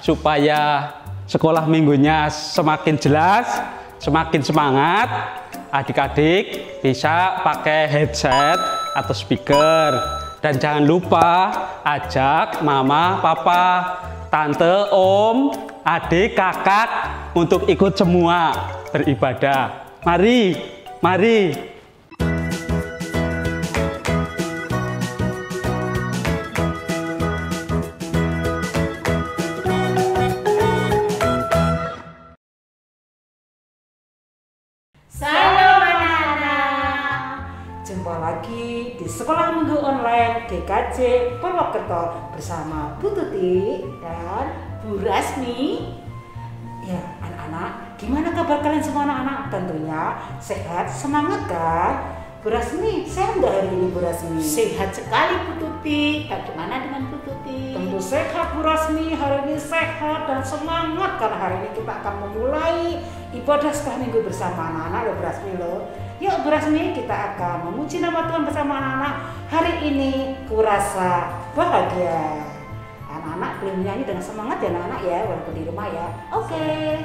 supaya sekolah minggunya semakin jelas, semakin semangat. Adik-adik bisa pakai headset atau speaker. Dan jangan lupa ajak mama, papa, tante, om, adik, kakak untuk ikut semua beribadah. Mari, mari. Salam anak-anak. Jumpa lagi di Sekolah Minggu Online GKJ Purwokerto bersama Bu Tuti dan Bu Rasmi. Ya, anak-anak, gimana kabar kalian semua anak-anak? Tentunya sehat, semangat kan? Bu Rasmi, sehat nggak hari ini Bu Rasmi? Sehat sekali Bu Tuti. Bagaimana dengan Bu Tuti? Tentu sehat Bu Rasmi, hari ini sehat dan semangat karena hari ini kita akan memulai ibadah sekolah minggu bersama anak-anak loh Bu Rasmi loh. Yuk Bu Rasmi, kita akan memuji nama Tuhan bersama anak-anak. Hari ini kurasa bahagia. Anak-anak boleh menyanyi dengan semangat ya anak-anak ya, walaupun di rumah ya. Oke.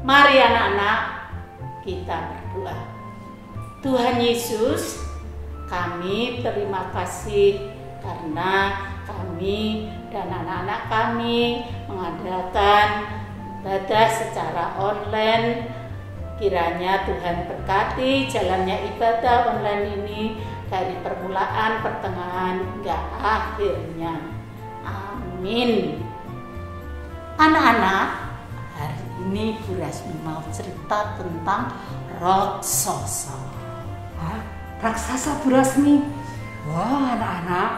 Mari anak-anak, kita berdoa. Tuhan Yesus, kami terima kasih karena kami dan anak-anak kami mengadakan beribadah secara online. Kiranya Tuhan berkati jalannya ibadah online ini dari permulaan, pertengahan, hingga akhirnya. Amin. Anak-anak, hari ini Bu Rasmi mau cerita tentang raksasa. Hah? Raksasa Bu Rasmi? Wah anak-anak,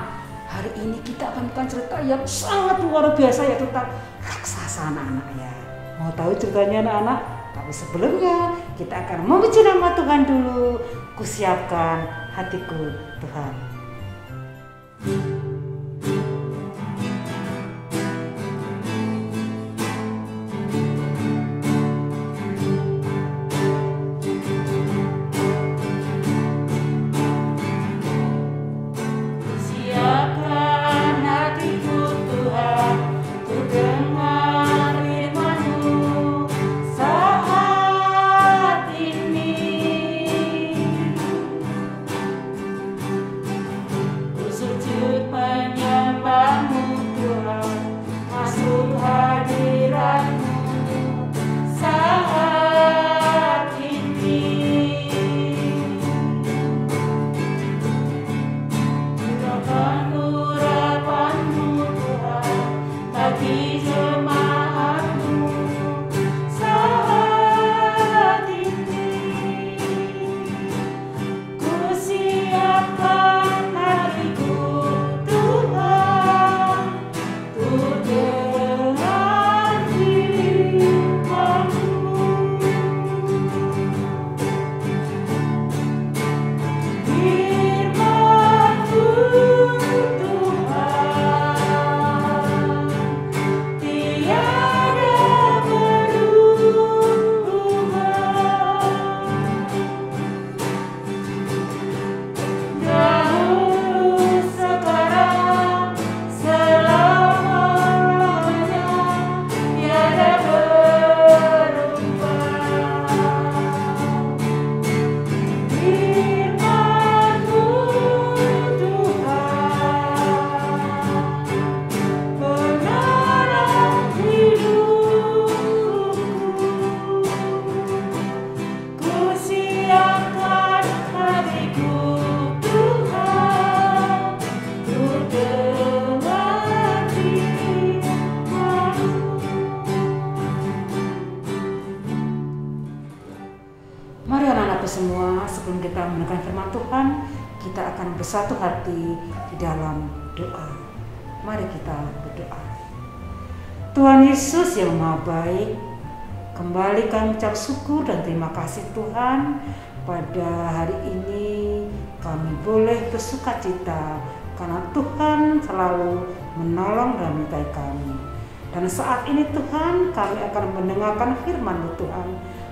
hari ini kita akan cerita yang sangat luar biasa ya tentang raksasa anak-anak ya. Mau tahu ceritanya anak-anak? Tapi sebelumnya kita akan memuji nama Tuhan dulu. Kusiapkan hatiku Tuhan. Mari anak-anakku semua, sebelum kita mendengarkan firman Tuhan, kita akan bersatu hati di dalam doa. Mari kita berdoa. Tuhan Yesus yang Maha Baik, kembali kami ucap syukur dan terima kasih Tuhan. Pada hari ini kami boleh bersukacita karena Tuhan selalu menolong dan menyertai kami. Dan saat ini Tuhan, kami akan mendengarkan firman-Mu Tuhan.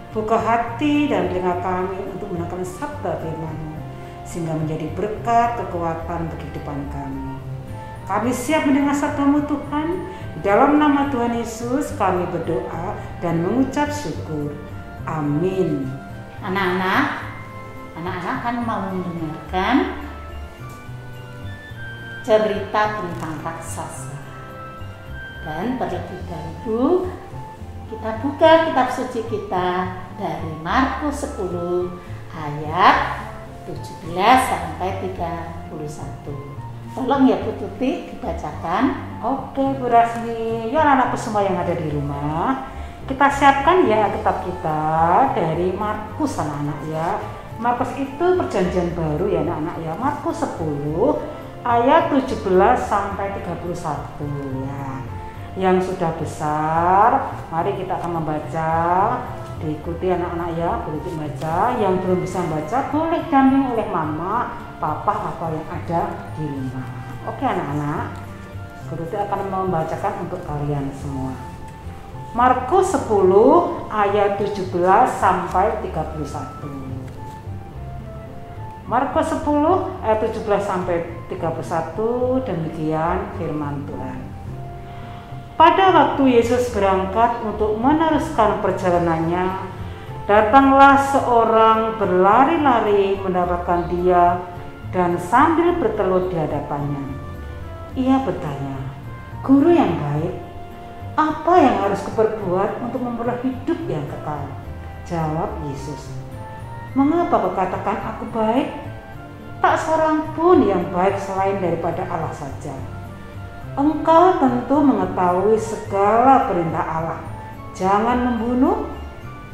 Buka hati dan telinga kami untuk mendengarkan sabda firman-Mu, sehingga menjadi berkat kekuatan bagi kehidupan kami. Kami siap mendengar sabda-Mu Tuhan. Di dalam nama Tuhan Yesus kami berdoa dan mengucap syukur. Amin. Anak-anak kan mau mendengarkan cerita tentang raksasa. Dan terlebih dahulu kita buka kitab suci kita dari Markus 10 ayat 17 sampai 31. Tolong ya Bu Tuti dibacakan. Oke Bu Rasmi, ya anak-anakku semua yang ada di rumah, kita siapkan ya kitab kita dari Markus anak-anak ya. Markus itu perjanjian baru ya anak-anak ya. Markus 10 ayat 17 sampai 31 ya. Yang sudah besar, mari kita akan membaca, diikuti anak-anak ya, boleh membaca. Yang belum bisa membaca, boleh damping oleh mama, papa, atau yang ada di rumah. Oke anak-anak, Guru akan membacakan untuk kalian semua. Markus 10 ayat 17 sampai 31. Markus 10 ayat 17 sampai 31, demikian firman Tuhan. Pada waktu Yesus berangkat untuk meneruskan perjalanannya, datanglah seorang berlari-lari mendapatkan dia dan sambil bertelut di hadapannya. Ia bertanya, "Guru yang baik, Apa yang harus kuperbuat untuk memperoleh hidup yang kekal? Jawab Yesus, mengapa kau katakan aku baik? Tak seorang pun yang baik selain daripada Allah saja. Engkau tentu mengetahui segala perintah Allah. Jangan membunuh,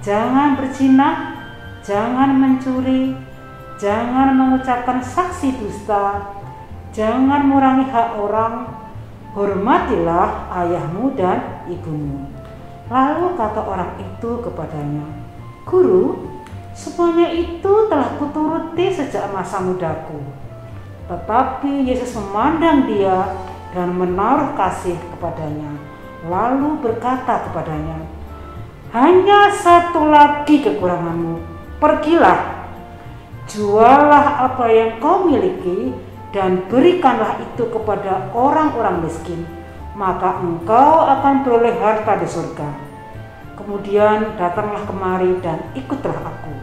jangan berzina, jangan mencuri, jangan mengucapkan saksi dusta, jangan mengurangi hak orang, hormatilah ayahmu dan ibumu. Lalu kata orang itu kepadanya, Guru, semuanya itu telah kuturuti sejak masa mudaku. Tetapi Yesus memandang dia dan menaruh kasih kepadanya, lalu berkata kepadanya, hanya satu lagi kekuranganmu, pergilah, jualah apa yang kau miliki dan berikanlah itu kepada orang-orang miskin, maka engkau akan beroleh harta di surga. Kemudian datanglah kemari dan ikutlah aku.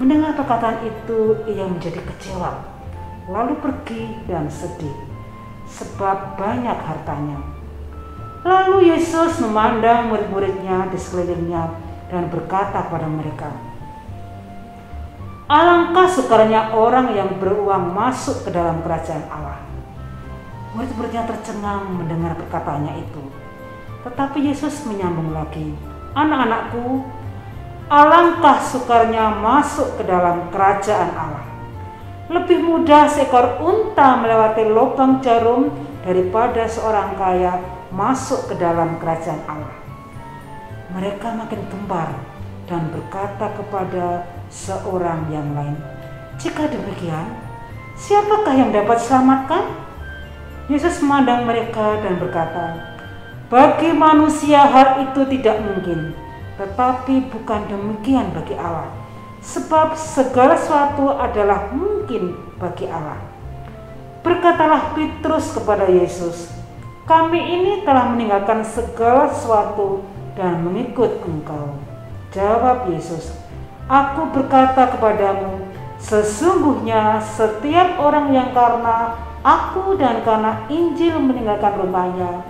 Mendengar perkataan itu, ia menjadi kecewa, lalu pergi dan sedih, sebab banyak hartanya. Lalu Yesus memandang murid-muridnya di sekelilingnya dan berkata kepada mereka, alangkah sukarnya orang yang beruang masuk ke dalam kerajaan Allah. Murid-muridnya tercengang mendengar perkataannya itu. Tetapi Yesus menyambung lagi, anak-anakku, alangkah sukarnya masuk ke dalam kerajaan Allah. Lebih mudah seekor unta melewati lubang jarum daripada seorang kaya masuk ke dalam kerajaan Allah. Mereka makin gempar dan berkata kepada seorang yang lain, jika demikian, siapakah yang dapat selamatkan? Yesus memandang mereka dan berkata, bagi manusia hal itu tidak mungkin, tetapi bukan demikian bagi Allah, sebab segala sesuatu adalah mungkin bagi Allah. Berkatalah Petrus kepada Yesus, kami ini telah meninggalkan segala sesuatu dan mengikut Engkau. Jawab Yesus, aku berkata kepadamu, sesungguhnya setiap orang yang karena aku dan karena Injil meninggalkan rumahnya,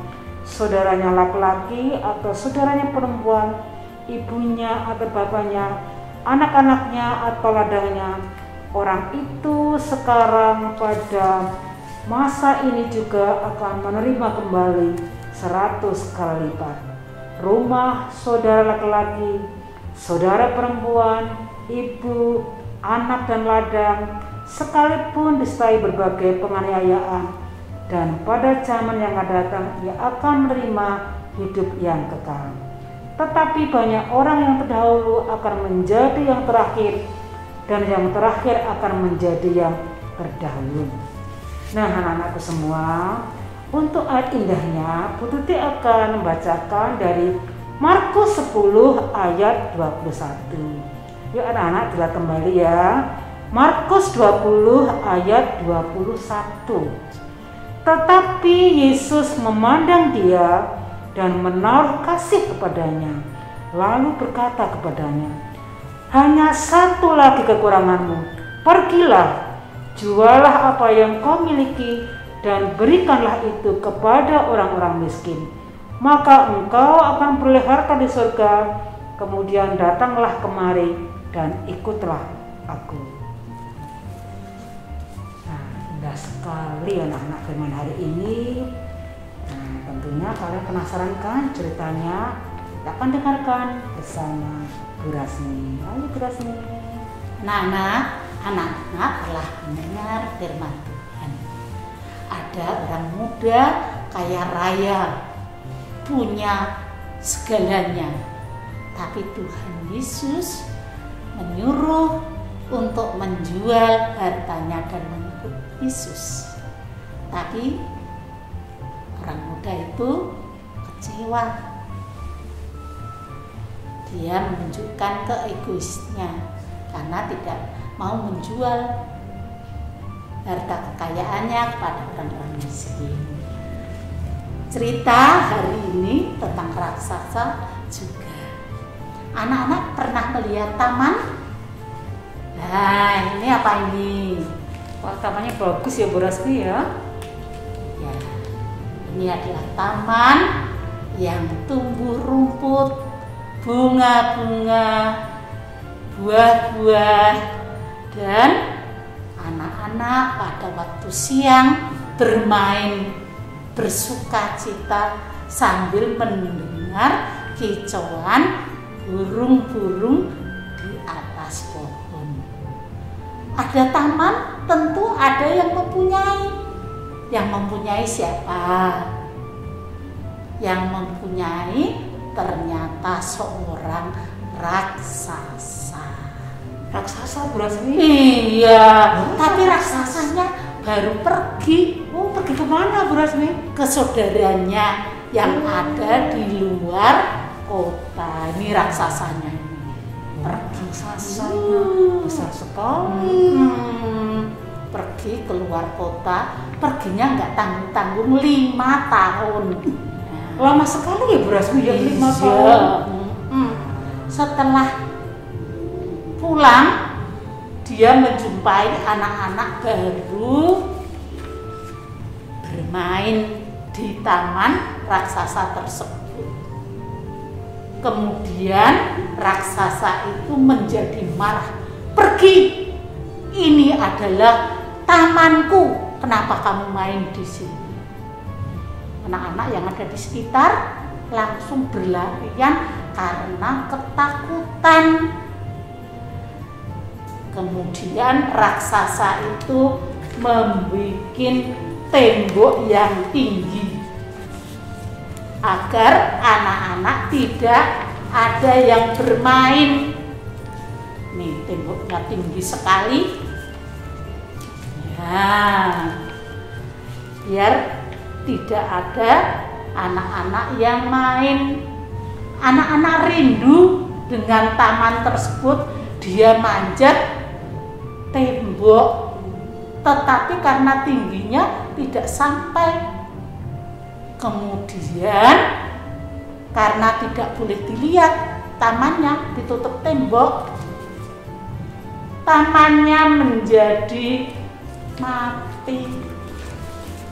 saudaranya laki-laki atau saudaranya perempuan, ibunya atau bapaknya, anak-anaknya atau ladangnya, orang itu sekarang pada masa ini juga akan menerima kembali 100 kali lipat. Rumah saudara laki-laki, saudara perempuan, ibu, anak dan ladang, sekalipun disertai berbagai penganiayaan, dan pada zaman yang akan datang ia akan menerima hidup yang kekal. Tetapi banyak orang yang terdahulu akan menjadi yang terakhir, dan yang terakhir akan menjadi yang terdahulu. Nah, anak-anakku semua, untuk ayat indahnya Bu Tuti akan membacakan dari Markus 10 ayat 21. Yuk anak-anak kita kembali ya. Markus 20 ayat 21. Tetapi Yesus memandang dia dan menaruh kasih kepadanya, lalu berkata kepadanya, hanya satu lagi kekuranganmu, pergilah, jualah apa yang kau miliki dan berikanlah itu kepada orang-orang miskin, maka engkau akan beroleh harta di surga. Kemudian datanglah kemari dan ikutlah aku. Nah, indah sekali anak-anak firman hari ini. Nah, tentunya kalian penasaran kan ceritanya? Kita akan dengarkan bersama Bu Rasmi. Ayo Bu Rasmi. Anak-anak telah mendengar firman Tuhan. Ada orang muda kaya raya, punya segalanya, tapi Tuhan Yesus menyuruh untuk menjual hartanya dan mengikut Yesus. Tapi orang muda itu kecewa. Dia menunjukkan keegoisnya karena tidak mau menjual harta kekayaannya kepada orang-orang miskin. Cerita hari ini tentang raksasa juga. Anak-anak pernah melihat taman? Nah, ini apa ini? Wah, tamannya bagus ya Bu Rasmi ya. Ya, ini adalah taman yang tumbuh rumput, bunga-bunga, buah-buah, dan anak-anak pada waktu siang bermain bersukacita sambil mendengar kicauan burung-burung di atas pohon. Ada taman, tentu ada yang mempunyai. Yang mempunyai siapa? Yang mempunyai ternyata seorang raksasa. Raksasa Bu Rasmi? Iya, tapi raksasanya baru pergi. Oh, pergi kemana Bu Rasmi? Ke saudaranya yang ada di luar kota. Ini raksasanya ini. Pergi. Raksasanya besar sekali. Pergi keluar kota, perginya nggak tanggung-tanggung 5 tahun. Lama sekali ya Bu Rasmi, ya 5 Iya. tahun. Setelah pulang, dia menjumpai anak-anak baru bermain di taman raksasa tersebut. Kemudian raksasa itu menjadi marah. Pergi, ini adalah tamanku. Kenapa kamu main di sini? Anak-anak yang ada di sekitar langsung berlarian karena ketakutan. Kemudian raksasa itu membuat tembok yang tinggi agar anak-anak tidak ada yang bermain. Nih, temboknya tinggi sekali. Ya, biar tidak ada anak-anak yang main. Anak-anak rindu dengan taman tersebut. Dia manjat tembok, tetapi karena tingginya tidak sampai. Kemudian karena tidak boleh dilihat tamannya, ditutup tembok, tamannya menjadi mati,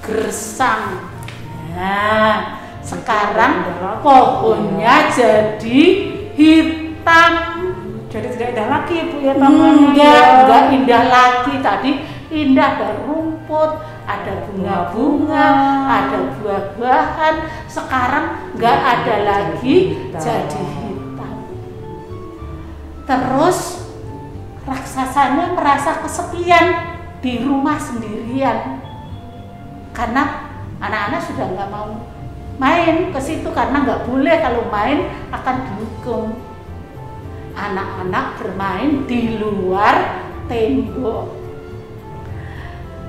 gersang. Nah, sekarang pohonnya jadi hitam. Jadi tidak indah lagi ya Bu ya tamannya. Enggak indah lagi. Tadi indah, ada rumput, ada bunga-bunga, ada buah-buahan. Sekarang enggak ada lagi, jadi hitam. Terus raksasanya merasa kesepian di rumah sendirian. Karena anak-anak sudah nggak mau main ke situ karena nggak boleh, kalau main akan dihukum. Anak-anak bermain di luar tembok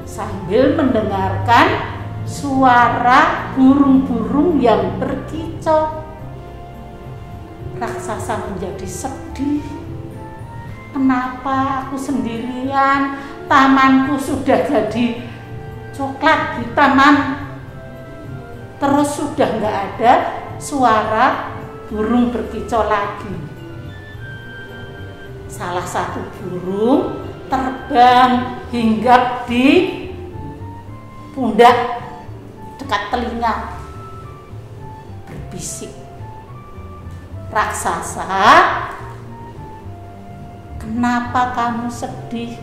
sambil mendengarkan suara burung-burung yang berkicau. Raksasa menjadi sedih. Kenapa aku sendirian? Tamanku sudah jadi coklat di taman. Terus sudah nggak ada suara burung berkicau lagi. Salah satu burung terbang hinggap di pundak dekat telinga, berbisik, "Raksasa, kenapa kamu sedih?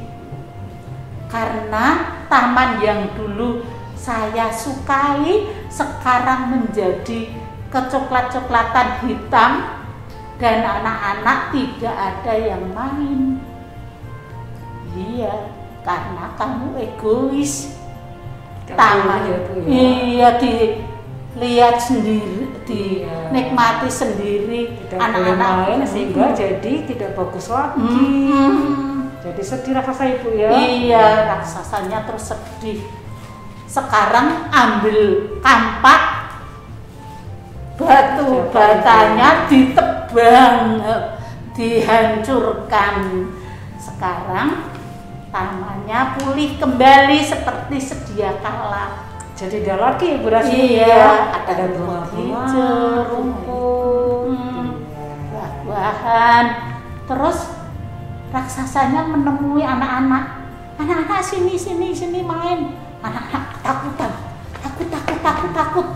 Karena taman yang dulu saya sukai sekarang menjadi kecoklat-coklatan hitam dan anak-anak tidak ada yang main." Iya, karena kamu egois. Taman ya, Bu, ya. Iya, dilihat sendiri, dinikmati sendiri. Tidak Anak-anak main sehingga jadi tidak bagus lagi. Jadi sedih raksasa Ibu ya. Iya, raksasanya terus sedih. Sekarang ambil kampak, batu batanya ditebang, dihancurkan. Sekarang tamannya pulih kembali seperti sedia kala. Jadi dia lagi Ibu Rasmi. Iya, ada ada rumput bunga-bunga, hijau, rumput, buah-buahan. Terus raksasanya menemui anak-anak. Anak-anak sini main. Anak-anak ketakutan, takut.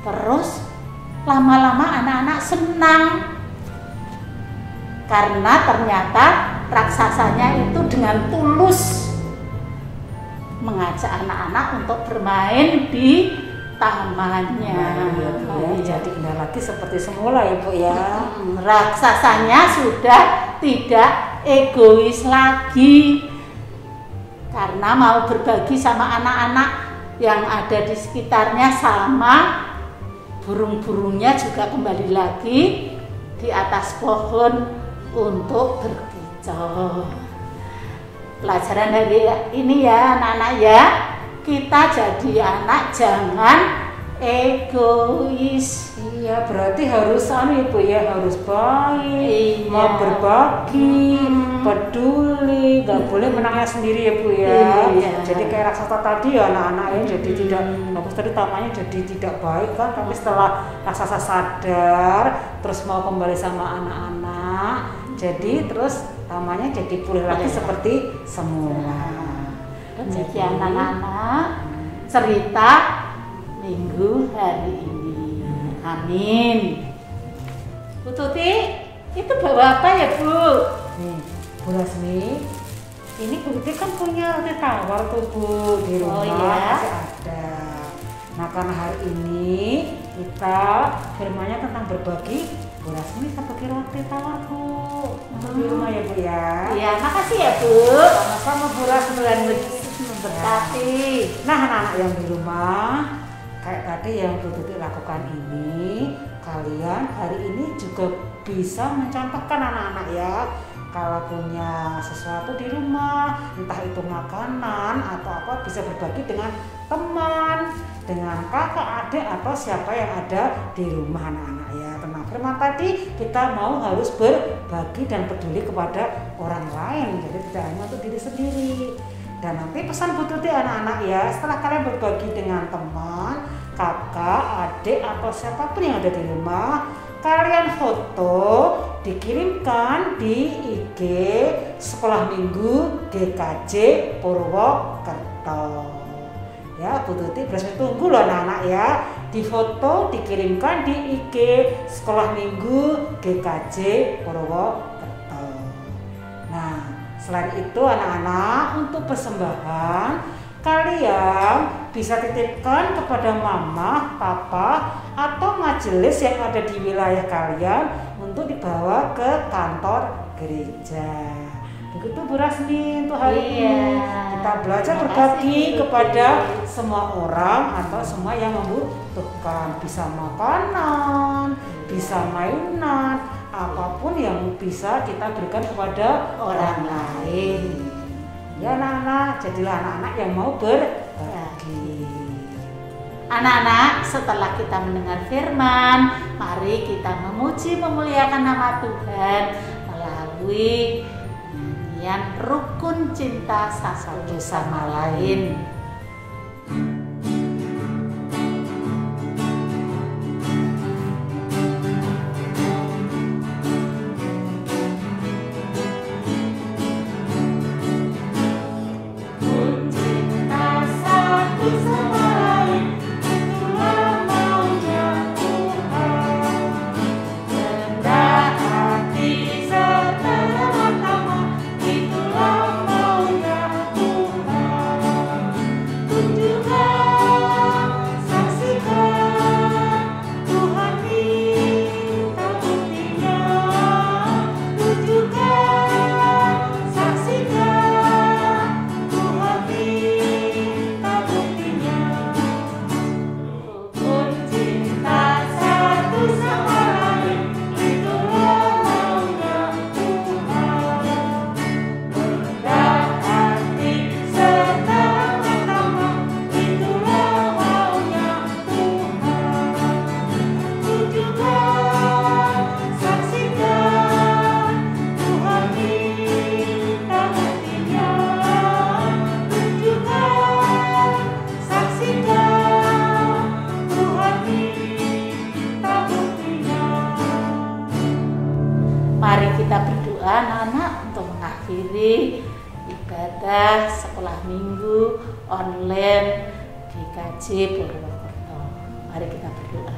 Terus lama-lama anak-anak senang. Karena ternyata raksasanya itu dengan tulus mengajak anak-anak untuk bermain di tamannya. Jadi indah lagi seperti semula ya Bu ya. Raksasanya sudah tidak egois lagi karena mau berbagi sama anak-anak yang ada di sekitarnya, sama burung-burungnya juga kembali lagi di atas pohon untuk berkicau. Pelajaran hari ini ya anak-anak ya, kita jadi anak jangan egois. Iya, berarti harus Ibu ya, harus baik, Iya. mau berbagi, peduli, nggak boleh menangnya sendiri ya Bu ya. Iya. Jadi kayak raksasa tadi ya anak-anak ya, jadi tidak bagus tadi tamanya jadi tidak baik kan, tapi setelah raksasa sadar terus mau kembali sama anak-anak, jadi terus tamanya jadi pulih lagi seperti semula. Demikian anak-anak cerita minggu hari ini. Amin. Bu Tuti, itu bawa apa ya Bu? Nih, Bu Lasmi, ini Bu Tuti kan punya roti tawar tuh Bu di rumah. Oh, iya? Masih ada. Nah karena hari ini kita firmannya tentang berbagi, Bu Lasmi kita bagi roti tawar Bu untuk di rumah ya Bu ya. Iya, makasih ya Bu. Sama-sama Bu Lasmi dan Memberkati. Nah anak-anak yang di rumah, kayak tadi yang Bu Tuti lakukan ini, kalian hari ini juga bisa mencontohkan anak-anak ya. Kalau punya sesuatu di rumah, entah itu makanan atau apa, bisa berbagi dengan teman, dengan kakak, adik, atau siapa yang ada di rumah anak-anak ya. Tenang, firman tadi kita mau harus berbagi dan peduli kepada orang lain, jadi tidak hanya untuk diri sendiri. Dan nanti pesan Bu Tuti anak-anak ya, setelah kalian berbagi dengan teman, kakak, adik, atau siapapun yang ada di rumah, kalian foto, dikirimkan di IG Sekolah Minggu GKJ Purwokerto. Ya, Bu Tuti beresmi tunggu loh anak-anak ya. Di foto, dikirimkan di IG Sekolah Minggu GKJ Purwokerto. Nah, selain itu anak-anak, untuk persembahan kalian bisa titipkan kepada mama, papa, atau majelis yang ada di wilayah kalian untuk dibawa ke kantor gereja. Begitu Bu Rasmi untuk hari ini. Kita belajar berbagi kepada semua orang atau semua yang membutuhkan. Bisa makanan, bisa mainan, apapun yang bisa kita berikan kepada orang lain. Ya anak-anak, jadilah anak-anak yang mau berbagi. Anak-anak, setelah kita mendengar firman, mari kita memuji memuliakan nama Tuhan melalui nyanyian rukun cinta satu sama lain. Mari kita berdoa anak-anak untuk mengakhiri ibadah sekolah minggu online GKJ Purwokerto. Mari kita berdoa.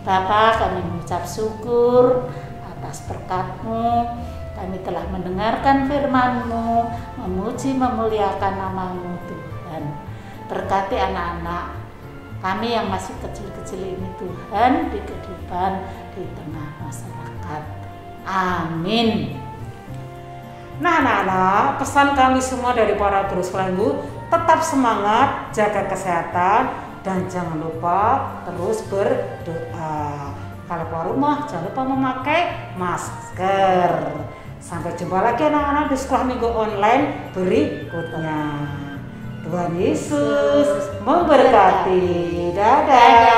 Bapa, kami mengucap syukur atas berkat-Mu. Kami telah mendengarkan firman-Mu, memuji memuliakan nama-Mu Tuhan. Berkati anak-anak kami yang masih kecil-kecil ini Tuhan, di kehidupan di tengah masyarakat. Amin. Nah anak-anak, pesan kami semua dari para guru sekaligus, tetap semangat, jaga kesehatan, dan jangan lupa terus berdoa. Kalau keluar rumah jangan lupa memakai masker. Sampai jumpa lagi anak-anak di sekolah minggu online berikutnya. Tuhan Yesus memberkati. Dadah.